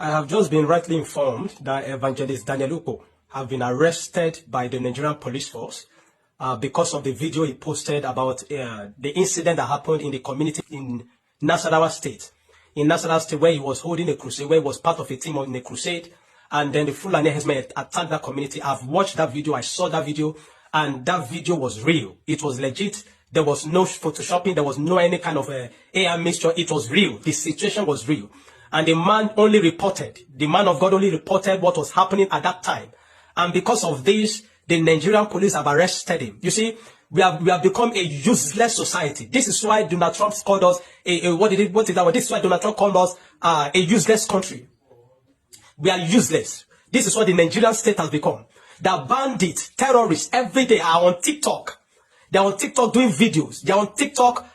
I have just been rightly informed that Evangelist Daniel Ukpo have been arrested by the Nigerian police force because of the video he posted about the incident that happened in the community in Nasarawa State. In Nasarawa State, where he was holding a crusade, where he was part of a team in a crusade, and then the Fulani herdsmen attacked that community. I've watched that video, I saw that video, and that video was real. It was legit. There was no photoshopping, there was no any kind of AI mixture. It was real. The situation was real. And the man only reported, the man of God only reported what was happening at that time. And because of this, the Nigerian police have arrested him. You see, we have become a useless society. This is why Donald Trump called us this is why Donald Trump called us a useless country. We are useless. This is what the Nigerian state has become. The bandits, terrorists, every day are on TikTok. They're on TikTok doing videos. They're on TikTok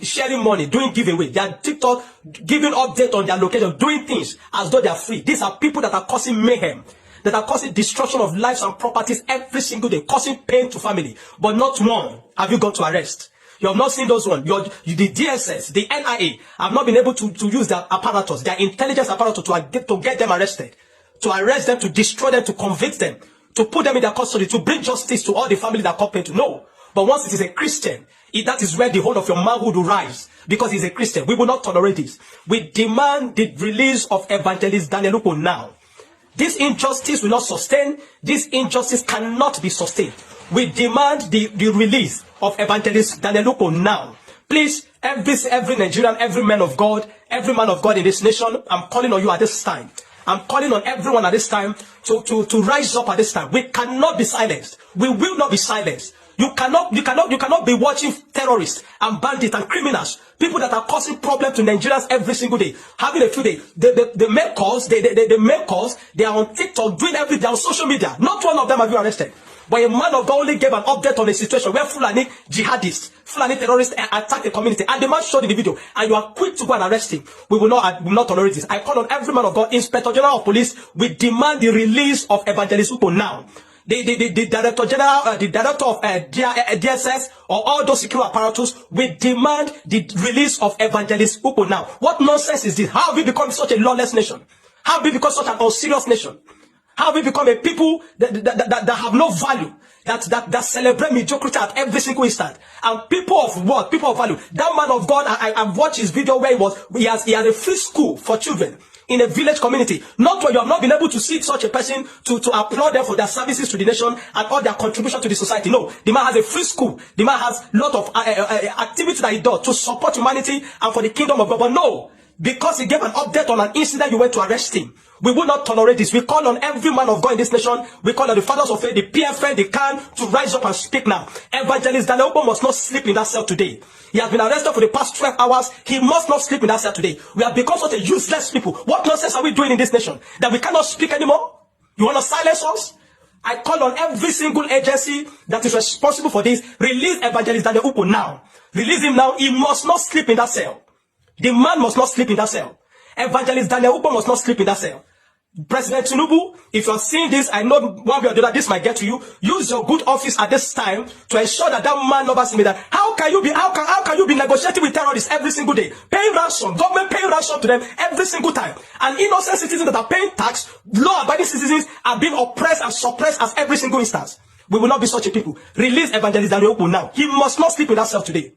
sharing money, doing giveaway. They're on TikTok giving update on their location, doing things as though they're free. These are people that are causing mayhem, that are causing destruction of lives and properties every single day, causing pain to family. But not one have you gone to arrest. You have not seen those ones. The DSS, the NIA have not been able to use their apparatus, their intelligence apparatus to get them arrested, to arrest them, to destroy them, to convict them, to put them in their custody, to bring justice to all the family that caught pain to know. But once it is a Christian, that is where the whole of your manhood will rise. Because he's a Christian. We will not tolerate this. We demand the release of Evangelist Daniel Ukpo now. This injustice will not sustain. This injustice cannot be sustained. We demand the release of Evangelist Daniel Ukpo now. Please, every Nigerian, every man of God in this nation, I'm calling on you at this time. I'm calling on everyone at this time to rise up at this time. We cannot be silenced. We will not be silenced. You cannot be watching terrorists and bandits and criminals, people that are causing problems to Nigerians every single day, having a few days. The main cause, they are on TikTok doing everything on social media. Not one of them have been arrested. But a man of God only gave an update on a situation where Fulani jihadists, Fulani terrorists attacked the community, and the man showed in the video, and you are quick to go and arrest him. We will not tolerate this. I call on every man of God, Inspector General of Police, we demand the release of Evangelist Ukpo now. The Director General, the Director of DSS, or all those security apparatus, we demand the release of Evangelist Ukpo now. What nonsense is this? How have we become such a lawless nation? How have we become such an unserious nation? How have we become a people that have no value, that celebrate mediocrity at every single instant? And people of what? People of value. That man of God, I've watched his video where he has a free school for children in a village community. Not where you have not been able to see such a person to applaud them for their services to the nation and all their contribution to the society. No, the man has a free school. The man has a lot of activity that he does to support humanity and for the kingdom of God. But no, because he gave an update on an incident, you went to arrest him. We will not tolerate this. We call on every man of God in this nation. We call on the fathers of faith, the PFN, the CAN, to rise up and speak now. Evangelist Daniel Ukpo must not sleep in that cell today. He has been arrested for the past 12 hours. He must not sleep in that cell today. We have become such a useless people. What nonsense are we doing in this nation? That we cannot speak anymore? You want to silence us? I call on every single agency that is responsible for this. Release Evangelist Daniel Ukpo now. Release him now. He must not sleep in that cell. The man must not sleep in that cell. Evangelist Daniel Ukpo must not sleep in that cell. President Tinubu, if you are seeing this, I know one way or the other this might get to you. Use your good office at this time to ensure that man never see me. That how can you be negotiating with terrorists every single day, paying ransom, government paying ransom to them every single time, and innocent citizens that are paying tax, law-abiding citizens are being oppressed and suppressed as every single instance. We will not be such a people. Release Evangelist Daniel Ukpo now. He must not sleep in that cell today.